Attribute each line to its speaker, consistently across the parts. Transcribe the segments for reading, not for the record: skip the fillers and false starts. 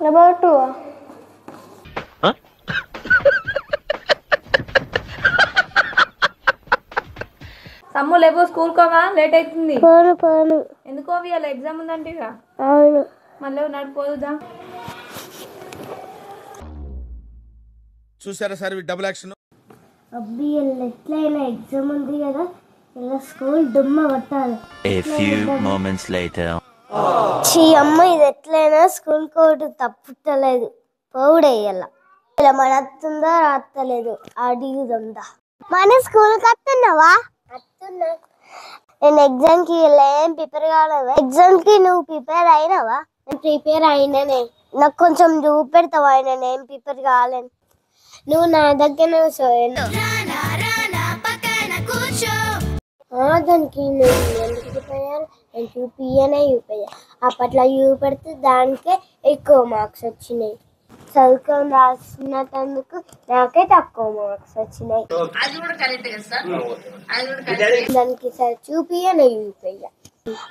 Speaker 1: Number 2
Speaker 2: తమ్ము లేవు school khoa late అవుతుంది.
Speaker 1: పోను
Speaker 2: ఎందుకో ఇవాళ ఎగ్జామ్ ఉందంటే ఇక
Speaker 1: అవును
Speaker 2: మళ్ళీ నడిపోదుదా.
Speaker 3: చూసారా సార్ డబుల్ యాక్షన్.
Speaker 1: అబ్బి ఎట్లయినా ఎగ్జామ్ ఉంది కదా, ఇలా స్కూల్ దుమ్మ పట్టాలి. అమ్మ ఇది ఎట్లయినా స్కూల్ కోడ్ తప్పుతలేదు, పౌడేయాల. ఇలా మన వస్తుందా రాస్తలేదు అడిగుదా. మన స్కూల్ కి వస్తున్నావా? నేను ఎగ్జామ్ కి ఏం ప్రిపేర్ కావాలా? ఎగ్జామ్ కి నువ్వు ప్రిపేర్ అయినావా? నేను ప్రిపేర్ అయినానే. నాకు కొంచెం చూపెడతావా? ఆయన ఏం ప్రిపేర్ కావాలని. నువ్వు నా దగ్గర దానికి నేను చూపియనే అప్పట్లో చూపెడితే దానికే ఎక్కువ మార్క్స్ వచ్చినాయి. చదువుకొని రాసినందుకు నాకే తక్కువ మార్క్స్ వచ్చినాయి. దానికి సరే చూపియనే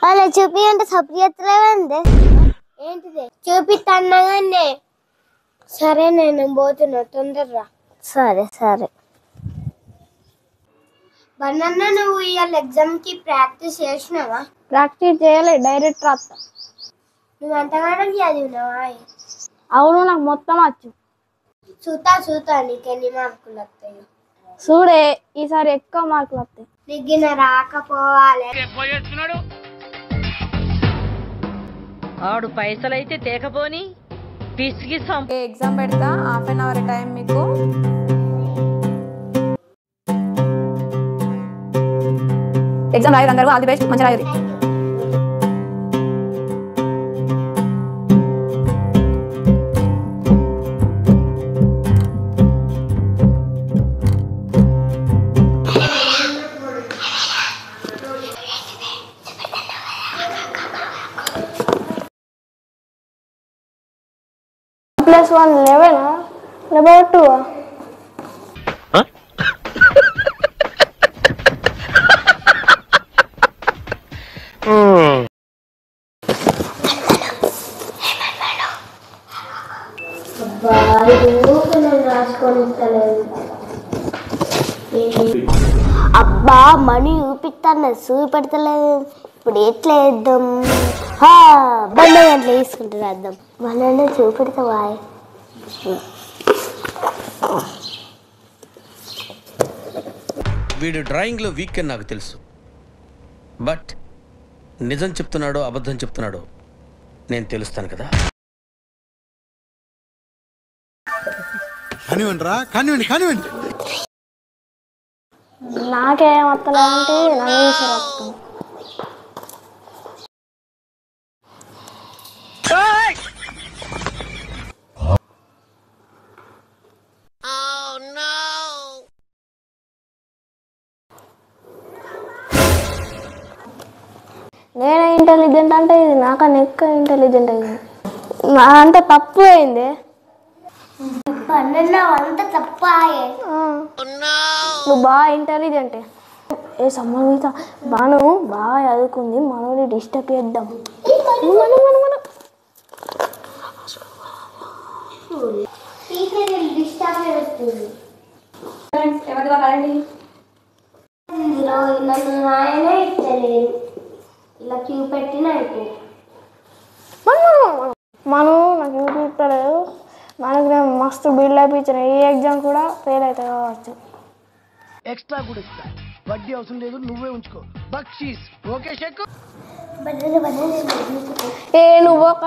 Speaker 1: అలా చూపి అంటే సప్రియతలేదండి. ఏంటిది చూపిస్తానే. సరే నేను పోతున్నా, తొందరరా. సరే బన్నన్న నువ్వు ఇవాళ ఎగ్జామ్ కి ప్రాక్టీస్ చేసినావా?
Speaker 4: ప్రాక్టీస్ చేయలే, డైరెక్ట్ రాస్తా.
Speaker 1: నువ్వు అంతగానం చదివినావా?
Speaker 4: అవును, నాకు మొత్తం వచ్చు.
Speaker 1: చూతా నీకెన్ని మార్కులు వస్తాయి
Speaker 4: చూడే, ఈసారి ఎక్కువ మార్కులు వస్తాయి.
Speaker 1: నీకు రాకపోవాలి.
Speaker 5: ఆడు పైసలైతే తేకపోని పిసికి
Speaker 2: ఎగ్జామ్ పెడతా, హాఫ్ అన్ అవర్ టైం మీకు. ఎగ్జామ్ రాయరు అందరూ, ఆల్ ది బెస్ట్, మంచి రాయరు.
Speaker 4: +1 11 నెంబర్ 2
Speaker 1: అబ్బా మనీ చూపిస్తాను, చూపెడతలేదు. ఇప్పుడు ఎట్లా వేద్దాం? బండ గంటలు వేసుకుంటే రాద్దాం. మన చూపెడతావా?
Speaker 3: వీడు డ్రాయింగ్ లో వీక్ అని నాకు తెలుసు, బట్ నిజం చెప్తున్నాడో అబద్ధం చెప్తున్నాడో నేను తెలుస్తాను కదా.
Speaker 6: కానివ్వండి.
Speaker 4: నాకేం వస్తలేదంటే నాకు వస్తుంది. నేనే ఇంటెలిజెంట్ అంటే ఇది నాకన్నా ఎక్కువ ఇంటెలిజెంట్ అయింది. అంటే తప్పు అయింది.
Speaker 1: అంత తప్పాయే.
Speaker 4: నువ్వు బాగా ఇంటెలిజెంటే. ఏ సంబంధిత బాను బాగా చదువుకుంది, మనల్ని డిస్టర్బ్ చేద్దాం.
Speaker 1: ఇలా క్యూ పెట్టిన
Speaker 4: మనం నాకు చూపిస్తలేదు. మనకు నేను మస్తు బిల్డ్ అయిపించిన. ఈ ఎగ్జామ్ కూడా ఫెయిల్ అవుతాయి కావచ్చు.
Speaker 6: ఎక్స్ట్రా కూడా ఇస్తా, వడ్డీ అవసరం లేదు, నువ్వే ఉంచుకో. బక్షీస్ ఓకే షెక్.
Speaker 4: నువ్వు ఒక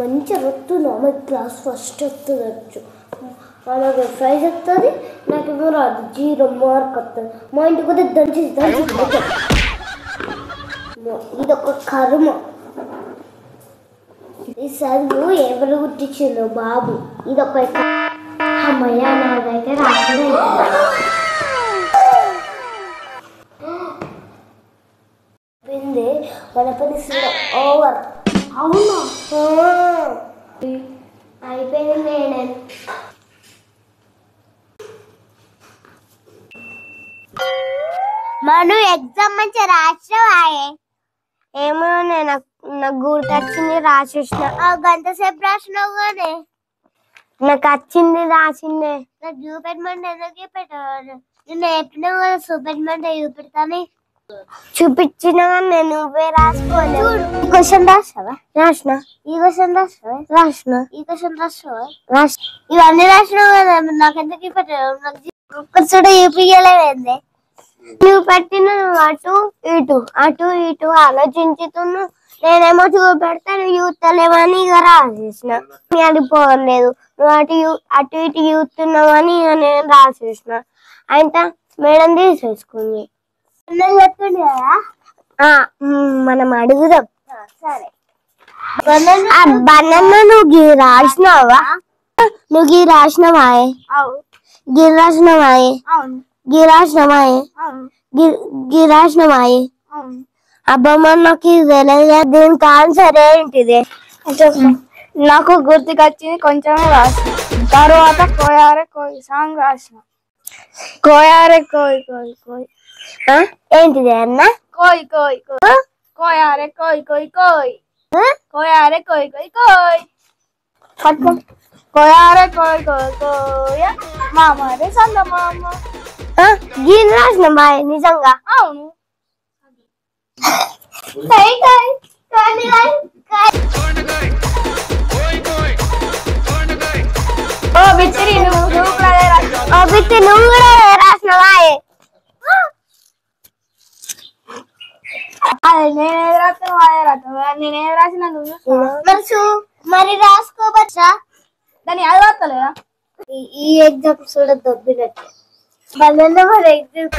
Speaker 1: మంచిగా వస్తున్నా, మా క్లాస్ ఫస్ట్ వస్తుంది. నాకు ప్రైజ్ వస్తుంది, నాకేమో రాదు, 0 మార్క్ వస్తుంది. మా ఇంటికి పోతే దంచి ఇదొక కర్మ. ఈ చదువు ఎవరు గుర్తించిందో బాబు, ఇదొక అమ్మయ్య. నాకైతే రాకుండా మన పని ఓవర్.
Speaker 4: అవునా?
Speaker 1: అయిపోయింది. నేను మను ఎగ్జామ్ మంచిగా రాసినావాయే? ఏమో నాకు గుర్తొచ్చింది రాసేసిన. గంట సేపు రాసినావు కానీ నాకు వచ్చింది రాసిందే. నాకు చూపెట్టమంటే ఎందుకు చూపెట్టాను? నేను ఎప్పుడో కదా చూపెట్టమంటే చూపెడతాను. చూపించిన నేను నువ్వే రాసుకోలేదు. ఈ క్వశ్చన్ రాసావా? రాసిన. ఈ క్వశ్చన్ రాసావా? రాసిన. ఈ క్వశ్చన్ రాసావా? రాసి ఇవన్నీ రాసినావు కదా, నాకెందుకు చూపెట్టావు? నాకు ఒక్కసారి చూపించలేదండి. నువ్వు పెట్టిన అటు ఇటు ఆలోచించుతున్నా. నేనేమో చూపెడతాను చూస్తలేమని ఇక రాసేసిన. అడిపోలేదు. నువ్వు అటు ఇటు చూస్తున్నావని ఇక నేను రాసేసిన. అయితే మేడం తీసేసుకుంది. చెప్తుంది కదా, మనం అడుగుదాం. సరే బనానా నువ్వు రాసినావా? నువ్వు గీ రాసినవా? గిరి రాసినవాయే? గిరాసినవాయే? గిరాసినవాయే? అబ్బమ్మ నాకు తెలియదు. దీనికి ఆన్సర్ ఏంటిది?
Speaker 4: నాకు గుర్తుకొచ్చింది కొంచెమే రాసిన. తర్వాత కోయారే కోయి సాంగ్ రాసిన. కోయారే కోయి కోయి కోయి
Speaker 1: ఏంటిది అన్న?
Speaker 4: కోయి కోయి కోయి కోయారే కోయి కోయి కోయి కోయారే కోయి కోయి కోయి పట్టుకో. కోయారే కోయి కోయి కోయ మామరే సంద మామ.
Speaker 1: గిరి రాసిన బాయ్ నిజంగా?
Speaker 4: అవును. ఓ బిత్తిరి నువ్వు
Speaker 1: కూడా రాసినవా?
Speaker 4: నేనేది రాస్తాను అదే రాస్తాను. నేనేది రాసిన నువ్వు
Speaker 1: మరి రాసుకోవచ్చా?
Speaker 4: దాన్ని అది రాస్తలేదా?
Speaker 1: ఈ ఎగ్జామ్ కూడా దొబ్బినట్టు. బనానా మరి ఎగ్జామ్